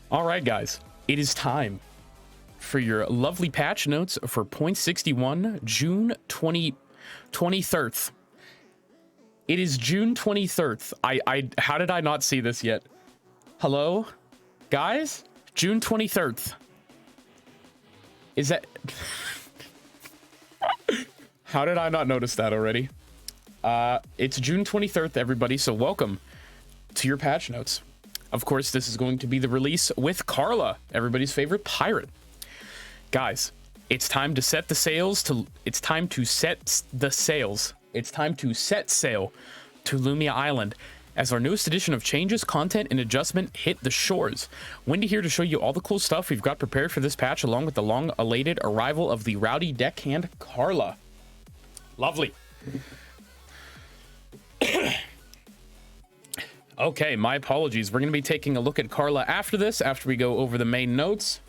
All right, guys, it is time for your lovely patch notes for 0.61, June 23rd. It is June 23rd. How did I not see this yet? Hello, guys? June 23rd. Is that... How did I not notice that already? It's June 23rd, everybody, so welcome to your patch notes. Of course, this is going to be the release with Karla, everybody's favorite pirate. Guys, it's time to set the sails to... It's time to set the sails. It's time to set sail to Lumia Island as our newest edition of changes, content, and adjustment hit the shores. Wendy here to show you all the cool stuff we've got prepared for this patch, along with the long-awaited arrival of the rowdy deckhand Karla. Lovely. Okay, my apologies. We're going to be taking a look at Karla after this, after we go over the main notes.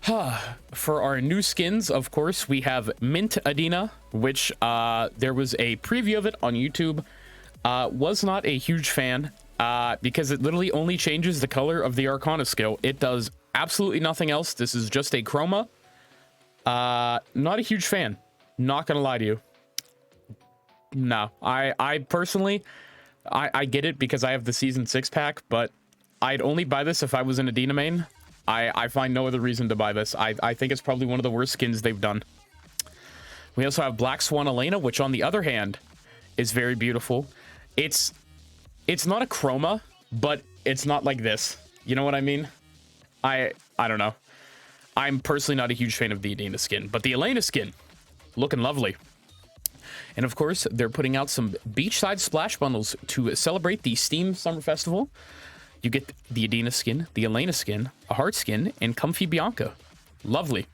For our new skins, of course, we have Mint Adina, which there was a preview of it on YouTube. Was not a huge fan because it literally only changes the color of the Arcana skill. It does absolutely nothing else. This is just a chroma. Not a huge fan. Not gonna lie to you. No, I personally, I get it because I have the Season 6 pack, but I'd only buy this if I was in a Dina main. I find no other reason to buy this. I think it's probably one of the worst skins they've done. We also have Black Swan Elena, which on the other hand is very beautiful. It's not a chroma, but it's not like this. You know what I mean? I don't know. I'm personally not a huge fan of the Adina skin, but the Elena skin, looking lovely. And of course, they're putting out some beachside splash bundles to celebrate the Steam Summer Festival. You get the Adina skin, the Elena skin, a heart skin, and Comfy Bianca. Lovely.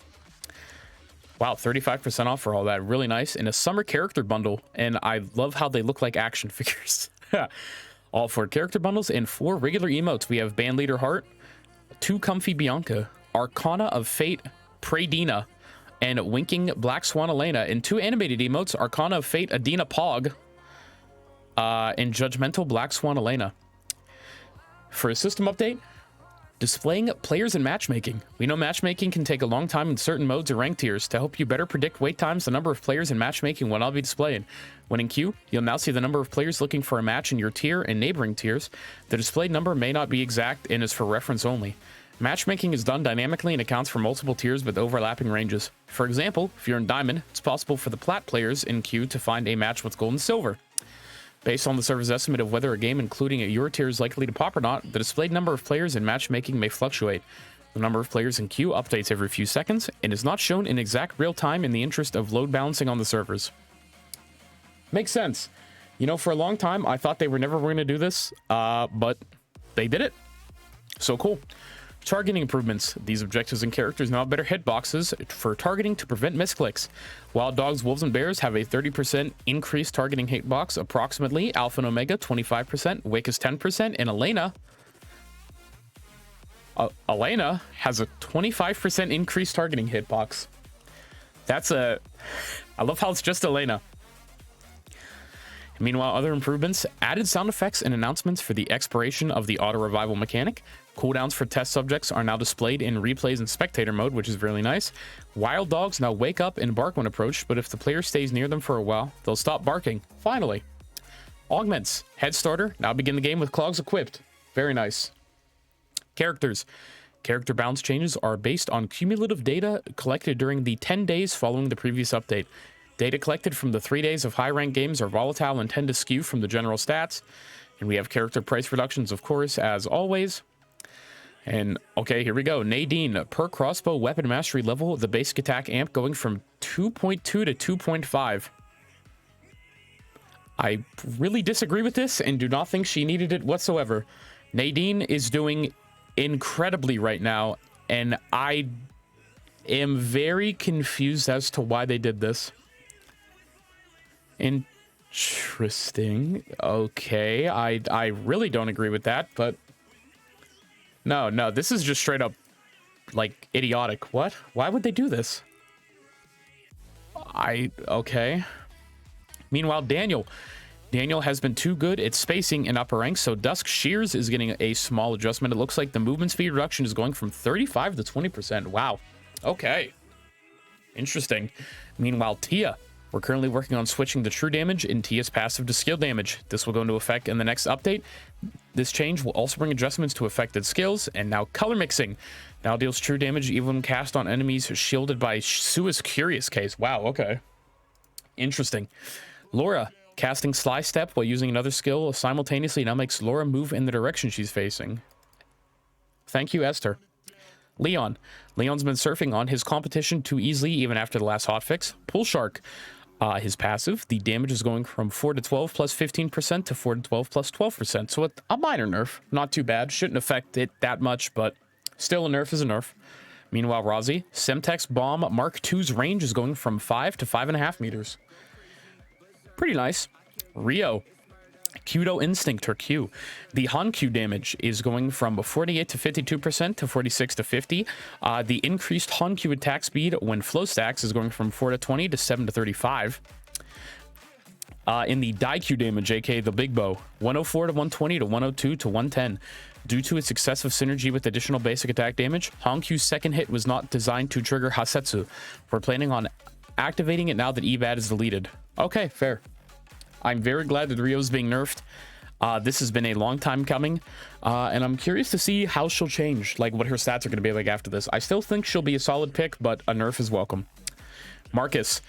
Wow, 35% off for all that. Really nice. And a summer character bundle. And I love how they look like action figures. All 4 character bundles and 4 regular emotes. We have Bandleader Heart, 2 Comfy Bianca, Arcana of Fate, Pradina, and Winking Black Swan Elena, and 2 animated emotes, Arcana of Fate, Adina Pog, and Judgmental Black Swan Elena. For a system update, displaying players in matchmaking. We know matchmaking can take a long time in certain modes or rank tiers. To help you better predict wait times, the number of players in matchmaking will now be displayed. When in queue, you'll now see the number of players looking for a match in your tier and neighboring tiers. The displayed number may not be exact and is for reference only. Matchmaking is done dynamically and accounts for multiple tiers with overlapping ranges. For example, if you're in Diamond, it's possible for the Plat players in queue to find a match with Gold and Silver. Based on the server's estimate of whether a game including your tier is likely to pop or not, the displayed number of players in matchmaking may fluctuate. The number of players in queue updates every few seconds and is not shown in exact real time in the interest of load balancing on the servers. Makes sense. You know, for a long time, I thought they were never going to do this, but they did it. So cool. Targeting improvements. These objectives and characters now have better hitboxes for targeting to prevent misclicks. Wild dogs, wolves, and bears have a 30% increased targeting hitbox approximately. Alpha and Omega 25%, Wake is 10%, and Elena has a 25% increased targeting hitbox. That's a... I love how it's just Elena. Meanwhile, other improvements, added sound effects and announcements for the expiration of the auto-revival mechanic. Cooldowns for test subjects are now displayed in replays and spectator mode, which is really nice. Wild dogs now wake up and bark when approached, but if the player stays near them for a while, they'll stop barking. Finally. Augments. Head starter. Now begin the game with clogs equipped. Very nice. Characters. Character balance changes are based on cumulative data collected during the 10 days following the previous update. Data collected from the 3 days of high-ranked games are volatile and tend to skew from the general stats. And we have character price reductions, of course, as always. And, okay, here we go. Nadine, per crossbow weapon mastery level, the basic attack amp going from 2.2 to 2.5. I really disagree with this and do not think she needed it whatsoever. Nadine is doing incredibly right now, and I am very confused as to why they did this. Interesting. Okay, I really don't agree with that, but no, this is just straight up like idiotic. What? Why would they do this? Okay. Meanwhile, Daniel, Daniel has been too good at spacing in upper ranks, so Dusk Shears is getting a small adjustment. It looks like the movement speed reduction is going from 35 to 20%. Wow. Okay. Interesting. Meanwhile, Tia, we're currently working on switching the true damage in Tia's passive to skill damage. This will go into effect in the next update. This change will also bring adjustments to affected skills, and now color mixing now deals true damage even when cast on enemies shielded by Sua's Curious Case. Wow, okay. Interesting. Laura, casting Sly Step while using another skill simultaneously now makes Laura move in the direction she's facing. Thank you, Esther. Leon's been surfing on his competition too easily even after the last hotfix. Pool Shark, his passive, the damage is going from 4 to 12 plus 15% to 4 to 12 plus 12%. So a minor nerf, not too bad. Shouldn't affect it that much, but still a nerf is a nerf. Meanwhile, Rozzy, Semtex Bomb Mark II's range is going from 5 to 5.5 meters. Pretty nice. Rio, Kudo Instinct, or Q. The Han Q damage is going from 48 to 52% to 46 to 50. The increased Han Q attack speed when flow stacks is going from 4 to 20 to 7 to 35. In the Die Q damage, aka the Big Bow, 104 to 120 to 102 to 110. Due to its excessive synergy with additional basic attack damage, Han Q's second hit was not designed to trigger Hasetsu. We're planning on activating it now that EBAD is deleted. Okay, fair. I'm very glad that Rio's being nerfed. This has been a long time coming, and I'm curious to see how she'll change, like what her stats are going to be like after this. I still think she'll be a solid pick, but a nerf is welcome. Marcus.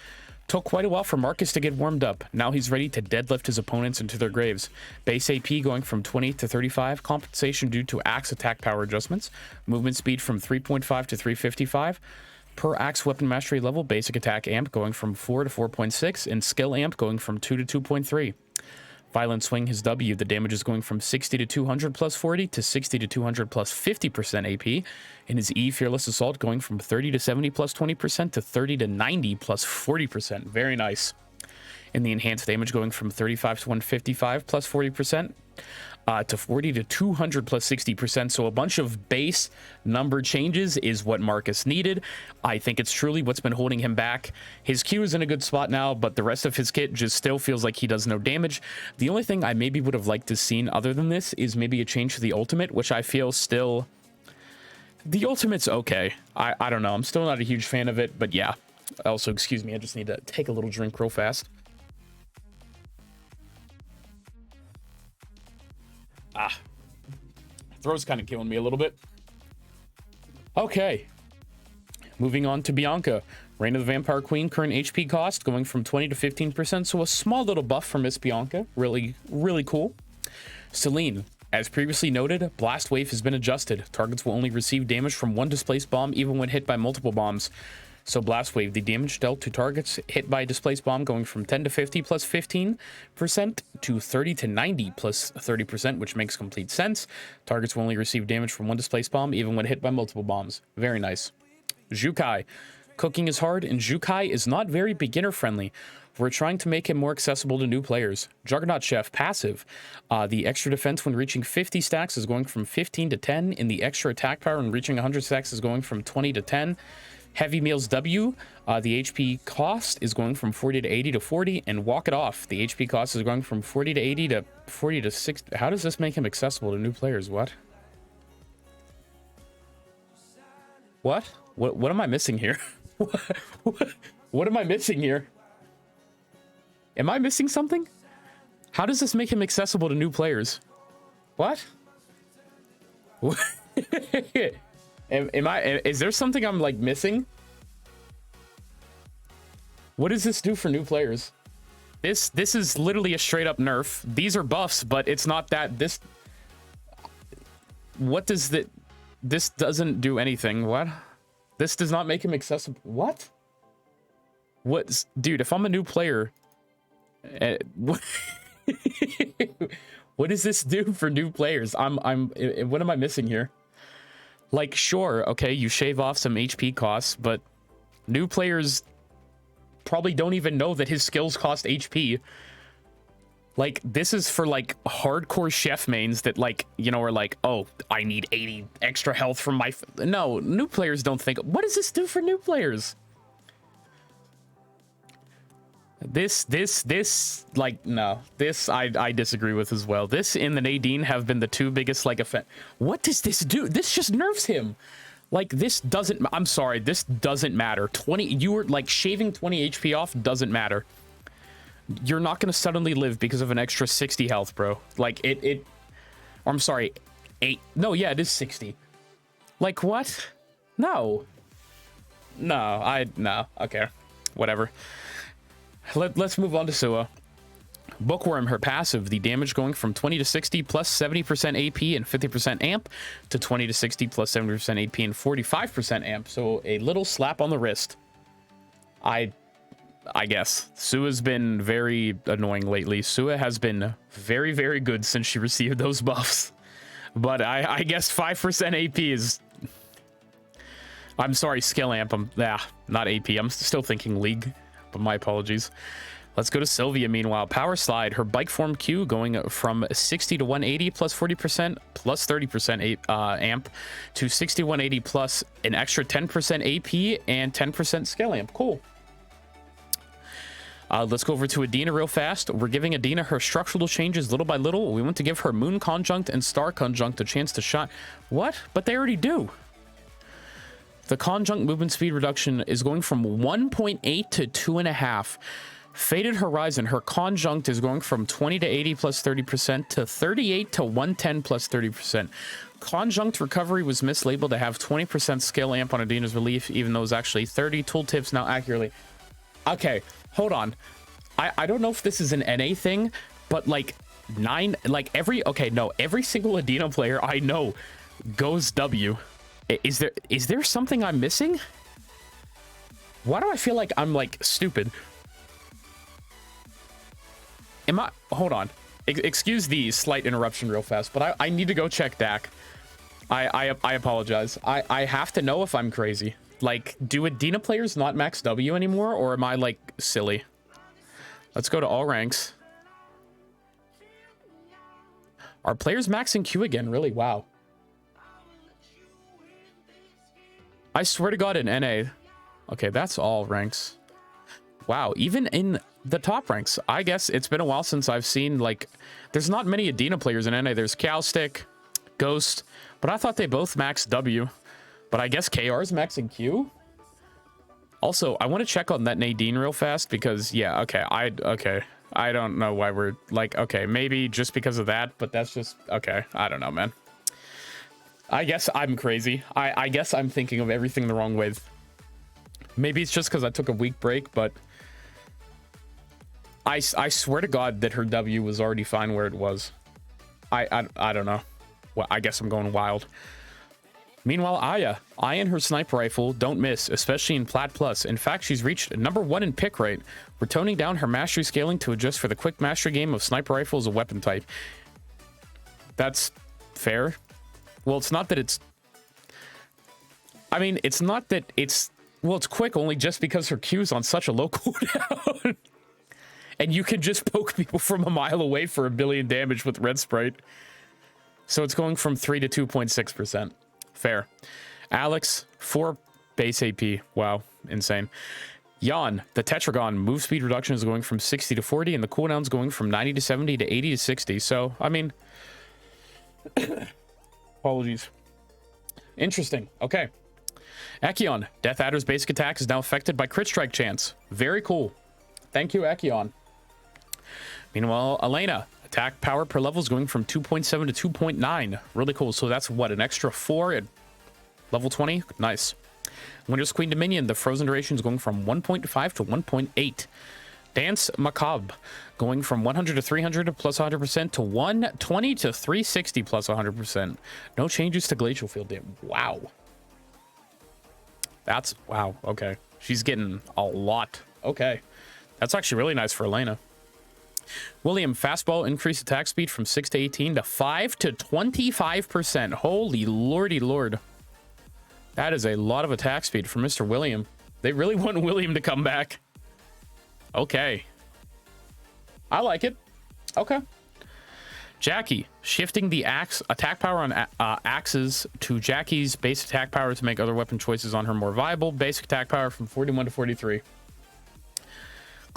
Took quite a while for Marcus to get warmed up. Now he's ready to deadlift his opponents into their graves. Base AP going from 20 to 35. Compensation due to axe attack power adjustments. Movement speed from 3.5 to 355. Per axe weapon mastery level, basic attack amp going from 4 to 4.6, and skill amp going from 2 to 2.3. Violent Swing, his W, the damage is going from 60 to 200 plus 40 to 60 to 200 plus 50% AP. And his E, Fearless Assault, going from 30 to 70 plus 20% to 30 to 90 plus 40%. Very nice. And the enhanced damage going from 35 to 155 plus 40%. To 40 to 200 plus 60%. So a bunch of base number changes is what Marcus needed. I think it's truly what's been holding him back. His Q is in a good spot now, but the rest of his kit just still feels like he does no damage. The only thing I maybe would have liked to seen other than this is maybe a change to the ultimate, which I feel still... The ultimate's okay. I don't know. I'm still not a huge fan of it, but yeah. Also, excuse me, I just need to take a little drink real fast. Throat's kind of killing me a little bit. Okay. Moving on to Bianca. Reign of the Vampire Queen, current HP cost going from 20 to 15%, so a small little buff for Miss Bianca. Really, really cool. Celine. As previously noted, Blast Wave has been adjusted. Targets will only receive damage from one displaced bomb even when hit by multiple bombs. So Blast Wave, the damage dealt to targets hit by a displaced bomb going from 10 to 50 plus 15% to 30 to 90 plus 30%, which makes complete sense. Targets will only receive damage from one displaced bomb even when hit by multiple bombs. Very nice. Jukai. Cooking is hard, and Jukai is not very beginner friendly. We're trying to make him more accessible to new players. Juggernaut Chef, passive. The extra defense when reaching 50 stacks is going from 15 to 10, and the extra attack power when reaching 100 stacks is going from 20 to 10. Heavy Meals W, the HP cost is going from 40 to 80 to 40, and Walk It Off, the HP cost is going from 40 to 80 to 40 to 60. How does this make him accessible to new players? What? What am I missing here? What am I missing here? Am I missing something? How does this make him accessible to new players? What? Is there something I'm like missing? What does this do for new players? This is literally a straight up nerf. These are buffs, but it's not that. What does that? This doesn't do anything. What? This does not make him accessible. What? Dude, if I'm a new player, what does this do for new players? What am I missing here? Like, sure, okay, you shave off some HP costs, but new players probably don't even know that his skills cost HP. Like, this is for, like, hardcore chef mains that, like, you know, are like, oh, I need 80 extra health from my... No, new players don't think... What does this do for new players? This, like, no. This, I disagree with as well. This and the Nadine have been the two biggest, like, What does this do? This just nerfs him. Like, this doesn't... I'm sorry, this doesn't matter. 20... You were, like, shaving 20 HP off doesn't matter. You're not going to suddenly live because of an extra 60 health, bro. Like, or I'm sorry, 8... No, yeah, it is 60. Like, what? No. No. Okay. Whatever. Let's move on to Sua. Bookworm, her passive, the damage going from 20 to 60 plus 70% AP and 50% amp to 20 to 60 plus 70% AP and 45% amp. So a little slap on the wrist. I guess. Sua's been very annoying lately. Sua has been very, very good since she received those buffs. But I guess 5% AP is... I'm sorry, skill amp. Not AP. I'm still thinking league, but my apologies. Let's go to Sylvia, meanwhile. Power Slide, her bike form Q going from 60 to 180 plus 40% plus 30% amp to 60 180 plus an extra 10% AP and 10% skill amp. Cool. Let's go over to Adina real fast. We're giving Adina her structural changes little by little. We want to give her Moon Conjunct and Star Conjunct a chance to shine. What? But they already do. The Conjunct movement speed reduction is going from 1.8 to 2.5. Faded Horizon, her Conjunct is going from 20 to 80 plus 30% to 38 to 110 plus 30%. Conjunct Recovery was mislabeled to have 20% skill amp on Adina's relief, even though it was actually 30. Tooltips now accurately. Okay, hold on. I don't know if this is an NA thing, but like every single Adina player I know goes W. Is there something I'm missing? Why do I feel like I'm like stupid? Hold on. Excuse the slight interruption real fast, but I need to go check DAC. I apologize. I have to know if I'm crazy. Like, do Adina players not max W anymore, or am I like silly? Let's go to all ranks. Are players maxing Q again? Really? Wow. I swear to God, in NA. Okay, that's all ranks. Wow, even in the top ranks. I guess it's been a while since I've seen, like, there's not many Adina players in NA. There's Cowstick, Ghost, but I thought they both maxed W. But I guess KR's maxing Q? Also, I want to check on that Nadine real fast because, yeah, okay, I don't know why we're, like, okay, maybe just because of that, but that's just, okay, I don't know, man. I guess I'm crazy. I guess I'm thinking of everything the wrong way. Maybe it's just because I took a week break, but I swear to God that her W was already fine where it was. I don't know. Well, I guess I'm going wild. Meanwhile, Aya and her sniper rifle don't miss, especially in Plat Plus. In fact, she's reached #1 in pick rate. We're toning down her mastery scaling to adjust for the quick mastery game of sniper rifle as a weapon type. That's fair. Well, it's not that it's... I mean, it's not that it's... Well, it's quick only just because her Q's on such a low cooldown. And you can just poke people from a mile away for 1 billion damage with Red Sprite. So it's going from 3 to 2.6%. Fair. Alex, 4 base AP. Wow, insane. Jan, the Tetragon move speed reduction is going from 60 to 40, and the cooldown's going from 90 to 70 to 80 to 60. So, I mean... Apologies. Interesting. Okay. Echion, Death Adder's basic attack is now affected by crit strike chance. Very cool. Thank you, Echion. Meanwhile, Elena, attack power per level is going from 2.7 to 2.9. Really cool. So that's what, an extra 4 at level 20? Nice. Winter's Queen Dominion, the frozen duration is going from 1.5 to 1.8. Dance Macabre, going from 100 to 300 plus 100% to 120 to 360 plus 100%. No changes to Glacial Field damage. Wow. That's, wow, okay. She's getting a lot. Okay. That's actually really nice for Elena. William, fastball increased attack speed from 6 to 18 to 5 to 25%. Holy lordy lord. That is a lot of attack speed for Mr. William. They really want William to come back. Okay. I like it. Okay. Jackie, shifting the attack power on axes to Jackie's base attack power to make other weapon choices on her more viable. Basic attack power from 41 to 43.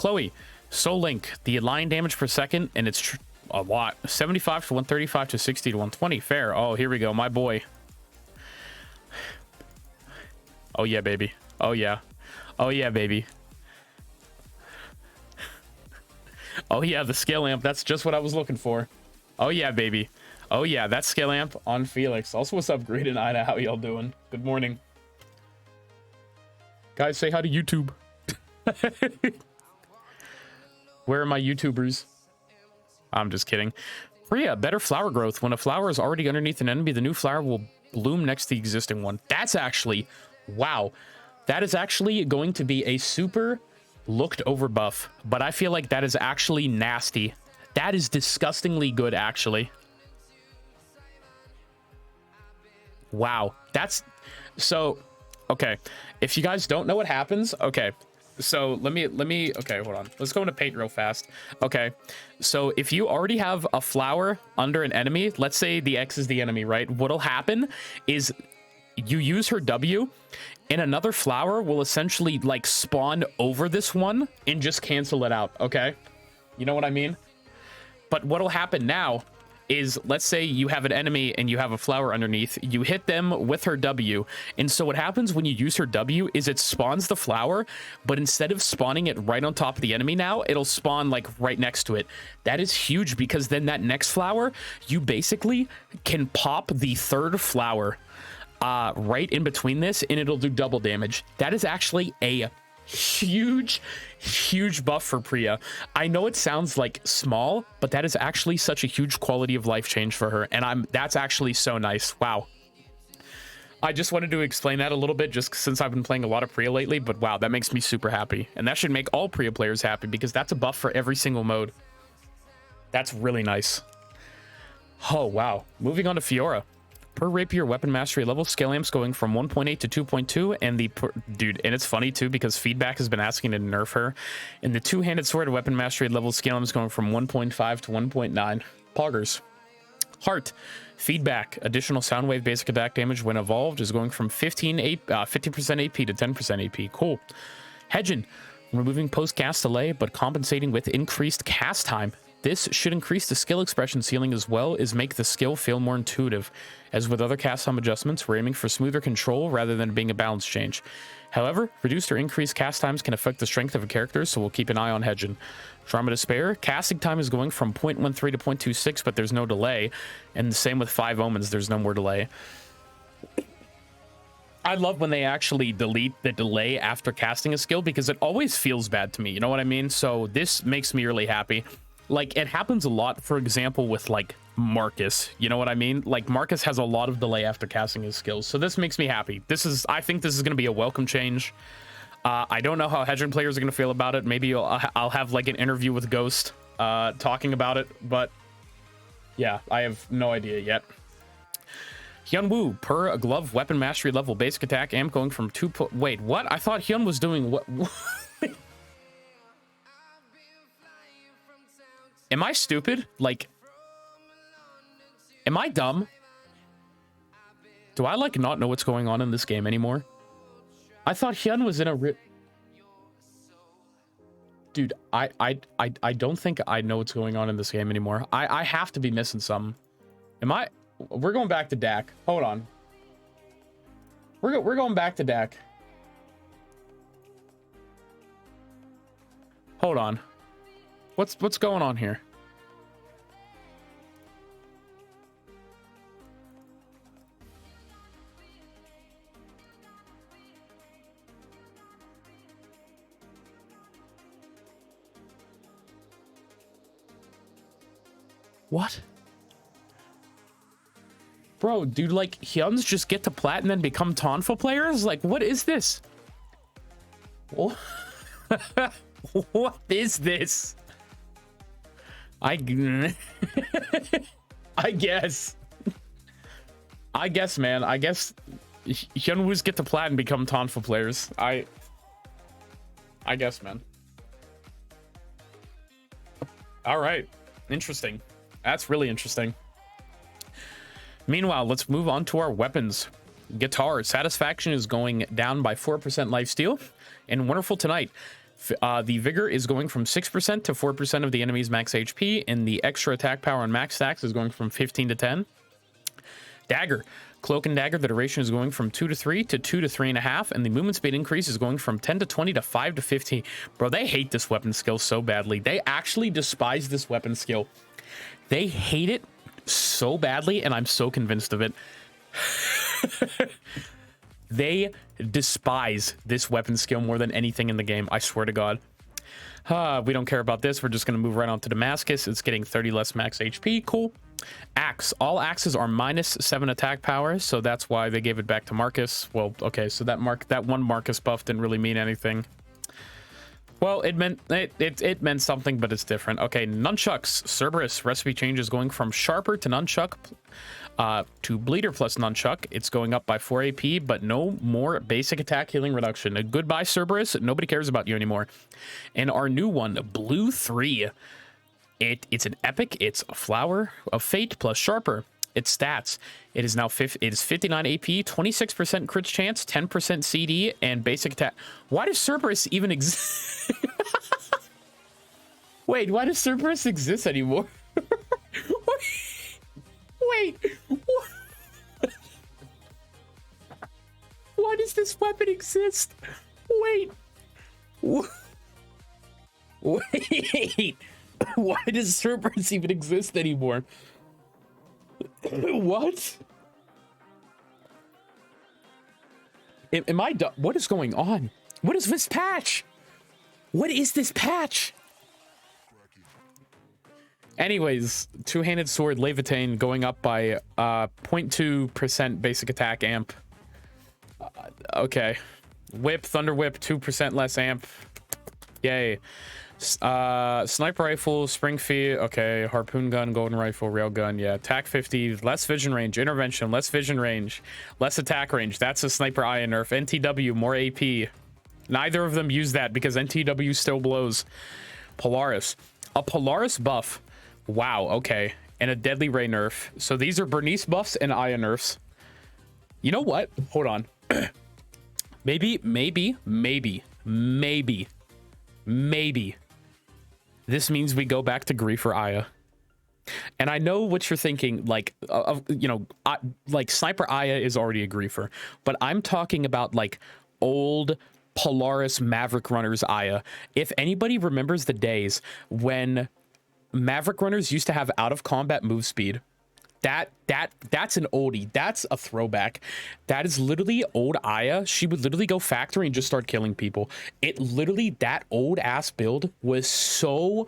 Chloe, Soul Link, the line damage per second, and it's a lot. 75 to 135 to 60 to 120. Fair. Oh, here we go. My boy. Oh, yeah, baby. Oh, yeah. Oh, yeah, baby. Oh, yeah, the scale amp. That's just what I was looking for. Oh, yeah, baby. Oh, yeah, that scale amp on Felix. Also, what's up, Great and Ida? How y'all doing? Good morning. Guys, say hi to YouTube. Where are my YouTubers? I'm just kidding. Priya, better flower growth. When a flower is already underneath an enemy, the new flower will bloom next to the existing one. That's actually... Wow. That is actually going to be a super looked over buff. But I feel like that is actually nasty. That is disgustingly good, actually. Wow. That's... So... Okay. If you guys don't know what happens... Okay. So let me okay, hold on, let's go into paint real fast. Okay, so if you already have a flower under an enemy, let's say the X is the enemy, right? What'll happen is you use her W and another flower will essentially like spawn over this one and just cancel it out. Okay, you know what I mean? But what'll happen now is, let's say you have an enemy and you have a flower underneath, you hit them with her W, and so what happens when you use her W is it spawns the flower, but instead of spawning it right on top of the enemy now, it'll spawn like right next to it. That is huge, because then that next flower, you basically can pop the third flower right in between this, and it'll do double damage. That is actually a huge buff for Priya. I know it sounds like small, but that is actually such a huge quality of life change for her, and that's actually so nice. Wow. I just wanted to explain that a little bit, just since I've been playing a lot of Priya lately, but wow, that makes me super happy, and that should make all Priya players happy, because that's a buff for every single mode. That's really nice. Oh wow. Moving on to Fiora. Per rapier weapon mastery level, scale amps going from 1.8 to 2.2, and dude, and it's funny too, because feedback has been asking to nerf her, and the two-handed sword weapon mastery level scale amps going from 1.5 to 1.9. Poggers. Heart. Feedback. Additional sound wave basic attack damage when evolved is going from 50% AP to 10% AP. Cool. Hedgen. Removing post-cast delay, but compensating with increased cast time. This should increase the skill expression ceiling as well as make the skill feel more intuitive. As with other cast time adjustments, we're aiming for smoother control rather than being a balance change. However, reduced or increased cast times can affect the strength of a character, so we'll keep an eye on Hedgen. Drama Despair. Casting time is going from 0.13 to 0.26, but there's no delay. And the same with 5 Omens, there's no more delay. I love when they actually delete the delay after casting a skill, because it always feels bad to me, you know what I mean? So this makes me really happy. Like, it happens a lot, for example, with, like, Marcus. You know what I mean? Like, Marcus has a lot of delay after casting his skills. So this makes me happy. I think this is going to be a welcome change. I don't know how Hedgen players are going to feel about it. Maybe I'll have, like, an interview with Ghost talking about it. But, yeah, I have no idea yet. Hyun Woo, per a glove weapon mastery level basic attack amp going from 2... Wait, what? I thought Hyun was doing... What? Am I stupid? Like, am I dumb? Do I, like, not know what's going on in this game anymore? I thought Hyun was in a Dude, I don't think I know what's going on in this game anymore. I have to be missing something. Am I... We're going back to Dak. Hold on. We're going back to Dak. Hold on. What's going on here? What? Bro, dude, like, Hyuns just get to plat and then become Tonfa players? Like, what is this? What is this? I guess. I guess, man. I guess Hyunwoos get to plat and become Tonfa players. I guess, man. All right. Interesting. That's really interesting. Meanwhile, let's move on to our weapons. Guitar. Satisfaction is going down by 4% lifesteal. And Wonderful Tonight. The vigor is going from 6% to 4% of the enemy's max HP, and the extra attack power on max stacks is going from 15 to 10. Dagger. Cloak and dagger, the duration is going from 2 to 3 to 2 to 3.5, and the movement speed increase is going from 10 to 20 to 5 to 15. Bro, they hate this weapon skill so badly. They actually despise this weapon skill. They hate it so badly, and I'm so convinced of it. They despise this weapon skill more than anything in the game. I swear to God. We don't care about this. We're just going to move right on to Damascus. It's getting 30 less max HP. Cool. Axe. All axes are -7 attack power, so that's why they gave it back to Marcus. Well, okay, so that one Marcus buff didn't really mean anything. Well, it meant something, but it's different. Okay, nunchucks. Cerberus recipe change is going from sharper to nunchuck to bleeder plus nunchuck. It's going up by 4 AP, but no more basic attack healing reduction. Goodbye, Cerberus. Nobody cares about you anymore. And our new one, Blue 3. It's an epic. It's a flower of fate plus sharper. Its stats. It is now 59 AP, 26% crit chance, 10% CD, and basic attack. Why does Cerberus even exist? Wait, why does Cerberus exist anymore? Wait. Why does this weapon exist? Wait. Wait. Why does Cerberus even exist anymore? What? Am I dumb? What is going on? What is this patch? What is this patch? Anyways, two-handed sword Levitain going up by 0.2% basic attack amp. Okay. Whip, Thunder Whip, 2% less amp. Yay. Sniper rifle, Springfield, okay, harpoon gun, golden rifle, railgun, yeah, attack 50, less vision range, intervention, less vision range, less attack range. That's a sniper eye nerf. NTW, more AP. Neither of them use that because NTW still blows. Polaris, a Polaris buff. Wow, okay, and a deadly ray nerf. So these are Bernice buffs and Aya nerfs. You know what? Hold on. maybe this means we go back to Griefer Aya. And I know what you're thinking, like, like Sniper Aya is already a Griefer, but I'm talking about like old Polaris Maverick Runners Aya. If anybody remembers the days when Maverick Runners used to have out of combat move speed, that's an oldie. That's a throwback. That is literally old Aya. She would literally go factory and just start killing people. It literally, that old ass build was so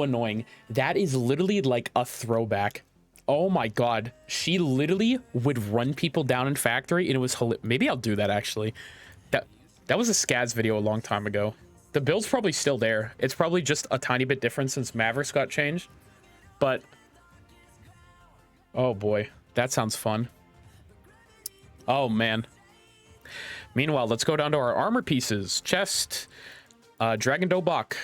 annoying. That is literally like a throwback. Oh my God. She literally would run people down in factory, and it was maybe I'll do that actually. That was a Scads video a long time ago. The build's probably still there. It's probably just a tiny bit different since Mavericks got changed, but oh boy, that sounds fun. Oh man. Meanwhile, let's go down to our armor pieces. Chest, Dragon Dobok,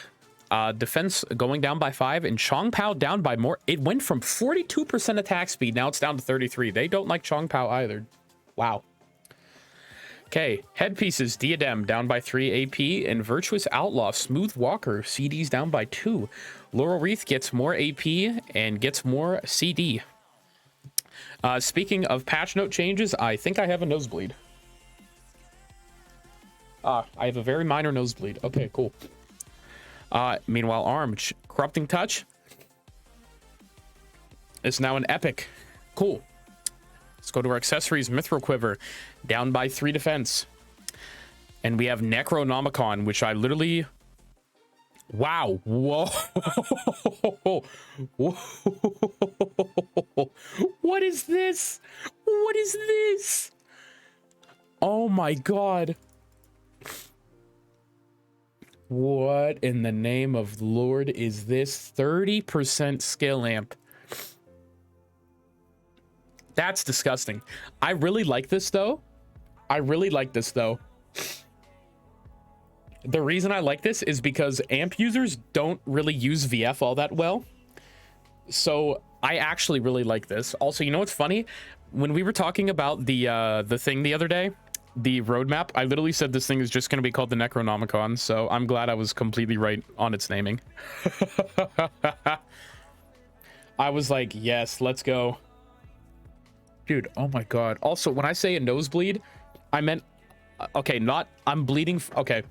defense going down by 5, and Chong Pao down by more. It went from 42% attack speed, now it's down to 33. They don't like Chong Pao either. Wow. Okay, headpieces, Diadem down by 3 AP, and Virtuous Outlaw, Smooth Walker, CDs down by 2. Laurel Wreath gets more AP and gets more CD. Speaking of patch note changes, I think I have a nosebleed. I have a very minor nosebleed. Okay, cool. Meanwhile, Armed, Corrupting Touch is now an epic. Cool. Let's go to our accessories. Mithril Quiver, down by 3 defense. And we have Necronomicon, which I literally... Wow. Whoa. Whoa. What is this? What is this? Oh my God. What in the name of the Lord is this? 30% skill amp. That's disgusting. I really like this though. I really like this though. The reason I like this is because amp users don't really use VF all that well. So I actually really like this. Also, you know what's funny? When we were talking about the thing the other day, the roadmap. I literally said this thing is just going to be called the Necronomicon, so I'm glad I was completely right on its naming. I was like, yes, let's go. Dude, oh my god. Also, when I say a nosebleed, I meant... Okay, not... I'm bleeding... Okay,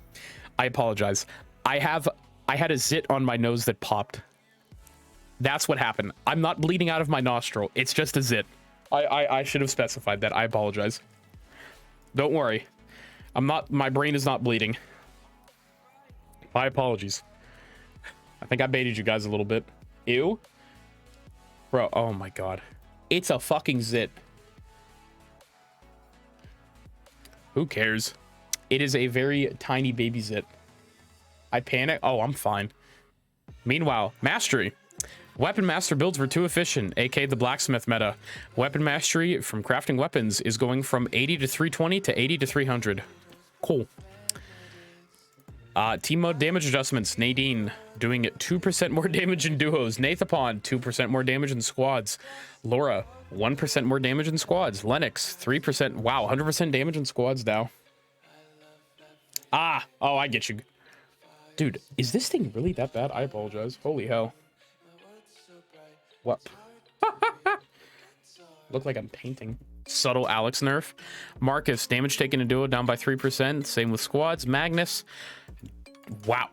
I apologize. I had a zit on my nose that popped. That's what happened. I'm not bleeding out of my nostril. It's just a zit. I should have specified that. I apologize. Don't worry. I'm not... My brain is not bleeding. My apologies. I think I baited you guys a little bit. Ew. Bro, oh my god. It's a fucking zit. Who cares? It is a very tiny baby zit. I panic. Oh, I'm fine. Meanwhile, mastery. Weapon master builds were too efficient, aka the blacksmith meta. Weapon mastery from crafting weapons is going from 80 to 320 to 80 to 300. Cool. Team mode damage adjustments. Nadine doing 2% more damage in duos. Nathapon 2% more damage in squads. Laura 1% more damage in squads. Lennox 3%. Wow, 100% damage in squads now. Ah, oh, I get you. Dude, is this thing really that bad? I apologize. Holy hell. What? Look like I'm painting. Subtle Alex nerf. Marcus, damage taken in duo down by 3%. Same with squads. Magnus. Wow.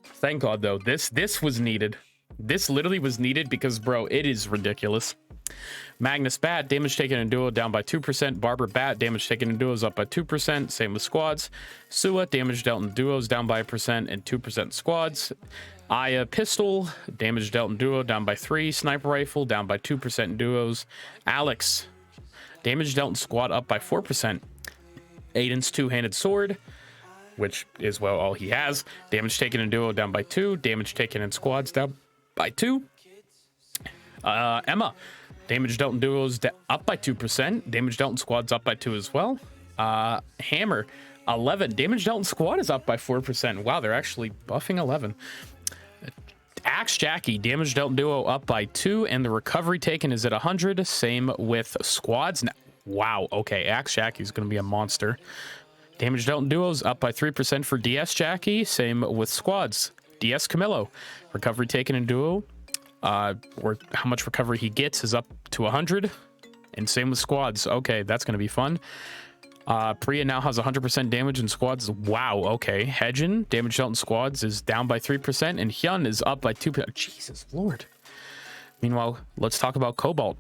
Thank God, though. This was needed. This literally was needed because, bro, it is ridiculous. Magnus Bat, damage taken in duo down by 2%. Barbara Bat, damage taken in duos up by 2%. Same with squads. Sua, damage dealt in duos down by 1% and 2% squads. Aya Pistol, damage dealt in duo down by 3. Sniper Rifle, down by 2% in duos. Alex, damage dealt in squad up by 4%. Aiden's two-handed sword, which is, well, all he has. Damage taken in duo down by 2. Damage taken in squads down by 2. Emma, damage dealt in duos up by 2%. Damage dealt in squads up by 2 as well. Hammer, 11. Damage dealt in squad is up by 4%. Wow, they're actually buffing 11. Axe Jackie, damage dealt in duo up by 2, and the recovery taken is at 100. Same with squads. Now, wow, okay, Axe Jackie's going to be a monster. Damage dealt in duos up by 3% for DS Jackie. Same with squads. DS Camillo, recovery taken in duo, or how much recovery he gets is up to 100. And same with squads. Okay, that's going to be fun. Priya now has 100% damage in squads. Wow, okay. Hedgen, damage dealt in squads is down by 3%, and Hyun is up by 2%. Jesus Lord. Meanwhile, let's talk about Cobalt.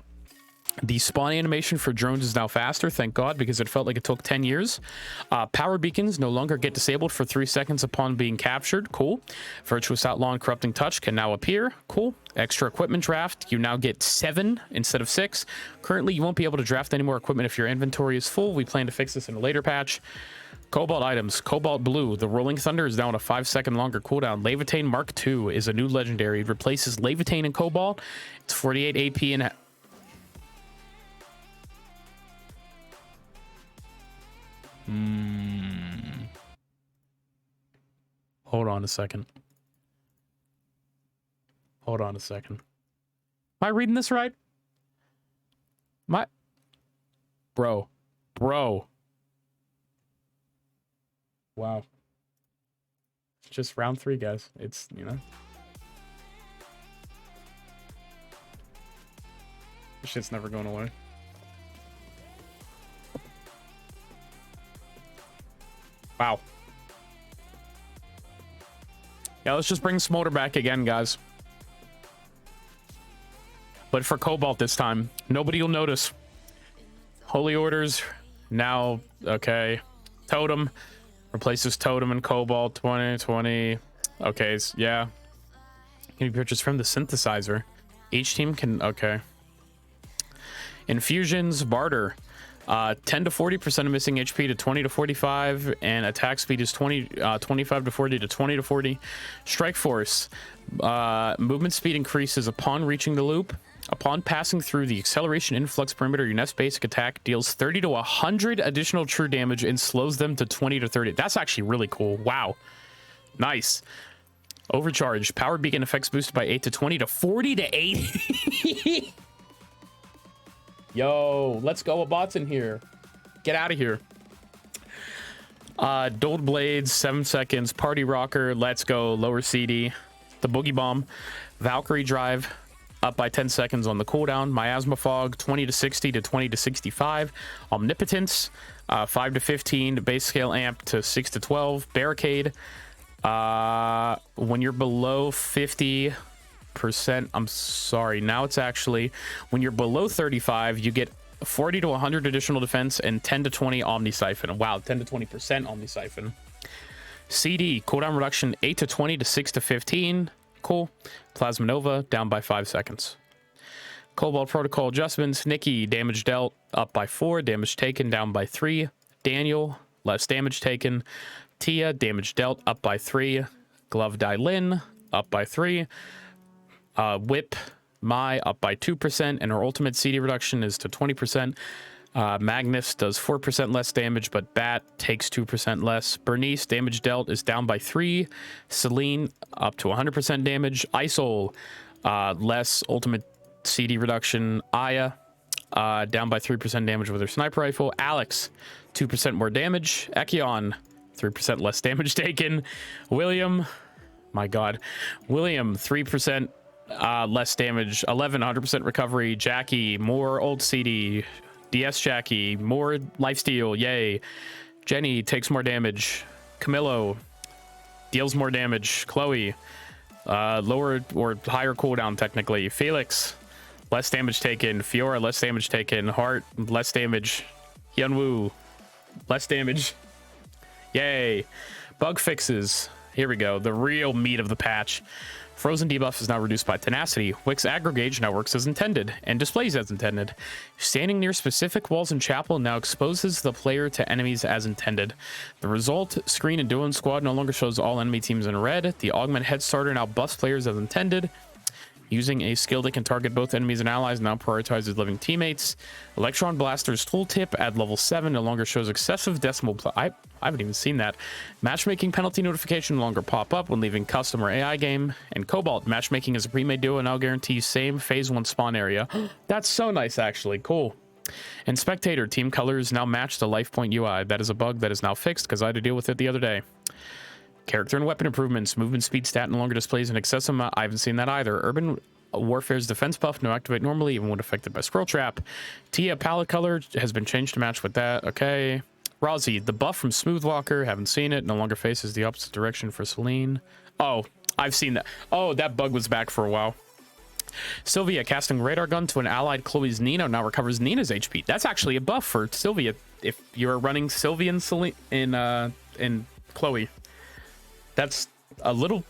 The spawn animation for drones is now faster, thank God, because it felt like it took 10 years. Power beacons no longer get disabled for 3 seconds upon being captured. Cool. Virtuous Outlaw and Corrupting Touch can now appear. Cool. Extra equipment draft. You now get 7 instead of 6. Currently, you won't be able to draft any more equipment if your inventory is full. We plan to fix this in a later patch. Cobalt items. Cobalt Blue. The Rolling Thunder is now on a 5-second longer cooldown. Levitain Mark II is a new legendary. It replaces Levitain and Cobalt. It's 48 AP and... Hold on a second. Hold on a second. Am I reading this right? Bro. Wow. It's just round 3, guys. It's, you know. This shit's never going away. Wow. Yeah, let's just bring Smolder back again, guys. But for Cobalt this time, nobody will notice. Holy Orders, now, okay. Totem, replaces Totem and Cobalt 2020. Okay, yeah. Can be purchased from the synthesizer. Each team can, okay. Infusions, barter. 10 to 40% of missing HP to 20 to 45, and attack speed is 25 to 40 to 20 to 40. Strike force. Movement speed increases upon reaching the loop. Upon passing through the acceleration influx perimeter, your next basic attack deals 30 to 100 additional true damage and slows them to 20 to 30. That's actually really cool. Wow. Nice. Overcharge. Power beacon effects boosted by 8 to 20 to 40 to 80. Yo, let's go. A bot's in here. Get out of here. Dulled Blades, 7 seconds. Party Rocker, let's go. Lower CD. The Boogie Bomb. Valkyrie Drive, up by 10 seconds on the cooldown. Miasma Fog, 20 to 60 to 20 to 65. Omnipotence, 5 to 15. Base Scale Amp to 6 to 12. Barricade, when you're below 50%, I'm sorry, now it's actually, when you're below 35, you get 40 to 100 additional defense and 10 to 20 Omni Siphon. Wow, 10 to 20% Omni Siphon. CD, cooldown reduction 8 to 20 to 6 to 15. Cool. Plasma Nova, down by 5 seconds. Cobalt Protocol adjustments. Nikki, damage dealt, up by 4. Damage taken, down by 3. Daniel, less damage taken. Tia, damage dealt, up by 3. Glove Lin, up by 3. Whip, Mai, up by 2%, and her ultimate CD reduction is to 20%. Magnus does 4% less damage, but Bat takes 2% less. Bernice, damage dealt is down by 3. Celine, up to 100% damage. Isol, less ultimate CD reduction. Aya, down by 3% damage with her sniper rifle. Alex, 2% more damage. Ekion, 3% less damage taken. William, my god. William, 3% less damage. 100% recovery. Jackie, more old CD. DS Jackie, more lifesteal, yay. Jenny takes more damage. Camillo deals more damage. Chloe, lower or higher cooldown technically. Felix, less damage taken. Fiora, less damage taken. Heart, less damage. Hyunwoo, less damage. Yay. Bug fixes. Here we go. The real meat of the patch. Frozen debuff is now reduced by tenacity. Wick's aggro gauge now works as intended and displays as intended. Standing near specific walls in chapel now exposes the player to enemies as intended. The result screen in duo and squad no longer shows all enemy teams in red. The augment head starter now buffs players as intended. Using a skill that can target both enemies and allies now prioritizes living teammates. Electron Blaster's tooltip at level 7 no longer shows excessive decimal. I haven't even seen that. Matchmaking penalty notification no longer pop up when leaving custom or AI game. And Cobalt, matchmaking is a pre-made duo and now guarantees same phase 1 spawn area. That's so nice, actually. Cool. And Spectator, team colors now match the life point UI. That is a bug that is now fixed because I had to deal with it the other day. Character and weapon improvements. Movement speed stat no longer displays an excessive amount. I haven't seen that either. Urban Warfare's defense buff no activate normally even when affected by scroll trap. Tia palette color has been changed to match with that. Okay. Rozzy, the buff from Smoothwalker, haven't seen it. No longer faces the opposite direction for Celine. Oh, I've seen that. Oh, that bug was back for a while. Sylvia, casting radar gun to an allied Chloe's Nino now recovers Nina's HP. That's actually a buff for Sylvia if you're running Sylvia and Celine in Chloe. That's a little,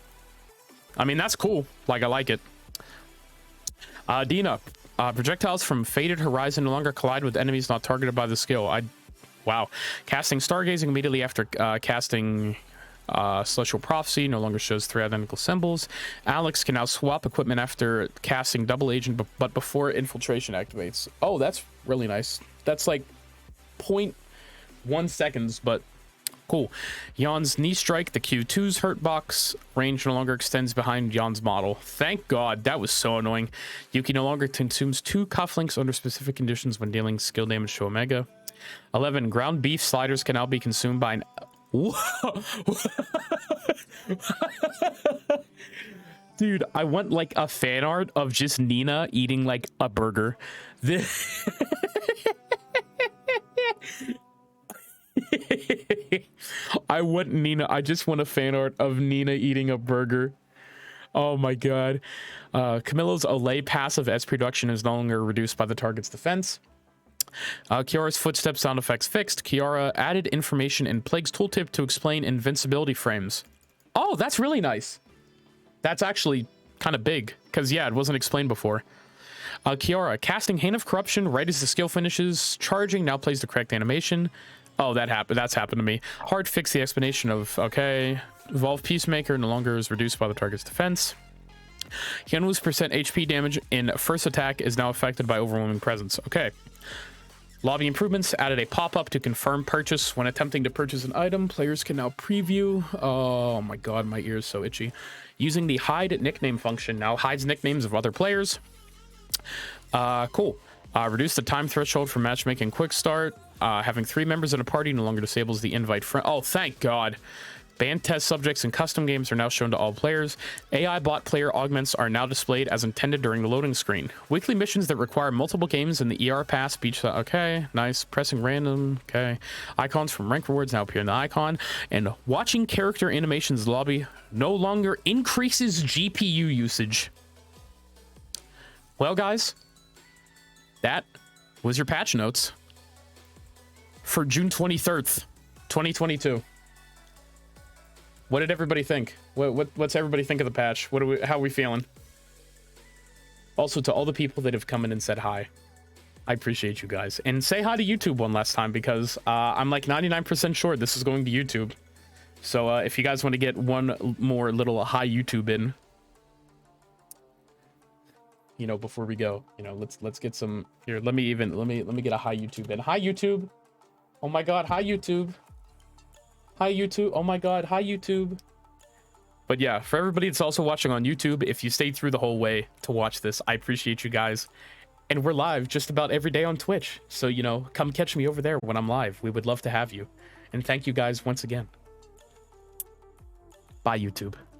I mean, that's cool. Like, I like it. Dina, projectiles from Faded Horizon no longer collide with enemies not targeted by the skill. Wow. Casting Stargazing immediately after casting Celestial Prophecy no longer shows 3 identical symbols. Alex can now swap equipment after casting Double Agent, but before Infiltration activates. Oh, that's really nice. That's like 0.1 seconds, but cool. Jan's Knee Strike, the Q2's hurt box range no longer extends behind Jan's model. Thank God, that was so annoying. Yuki no longer consumes 2 cufflinks under specific conditions when dealing skill damage to Omega. 11. Ground beef sliders can now be consumed by an... Dude, I want like a fan art of just Nina eating like a burger. I want Nina. I just want a fan art of Nina eating a burger. Oh my god. Camillo's Olay passive S production is no longer reduced by the target's defense. Kiara's footstep sound effects fixed. Kiara added information in Plague's tooltip to explain invincibility frames. Oh, that's really nice. That's actually kind of big because yeah, it wasn't explained before. Kiara, casting Hand of Corruption right as the skill finishes. Charging now plays the correct animation. Oh, that's happened to me. Hard fix the explanation of, okay. Evolve Peacemaker no longer is reduced by the target's defense. Hyunwoo's percent HP damage in first attack is now affected by overwhelming presence. Okay. Lobby improvements added a pop-up to confirm purchase. When attempting to purchase an item, players can now preview. Oh my god, my ear is so itchy. Using the hide nickname function now hides nicknames of other players. Cool. Reduce the time threshold for matchmaking quick start. Having 3 members in a party no longer disables the invite friend. Oh, thank God. Banned test subjects in custom games are now shown to all players. AI bot player augments are now displayed as intended during the loading screen. Weekly missions that require multiple games in the ER pass beach. Okay, nice. Pressing random. Okay. Icons from rank rewards now appear in the icon. And watching character animations lobby no longer increases GPU usage. Well, guys, that was your patch notes for June 23rd, 2022. What did everybody think? What's everybody think of the patch? How are we feeling? Also, to all the people that have come in and said hi, I appreciate you guys. And say hi to YouTube one last time, because I'm like 99% sure this is going to YouTube. So if you guys want to get one more little hi YouTube in, you know, before we go, you know, let's get some here. Let me get a hi YouTube in. Hi YouTube. Oh my God. Hi YouTube. Hi YouTube. Oh my God. Hi YouTube. But yeah, for everybody that's also watching on YouTube, if you stayed through the whole way to watch this, I appreciate you guys. And we're live just about every day on Twitch. So, you know, come catch me over there when I'm live. We would love to have you. And thank you guys once again. Bye, YouTube.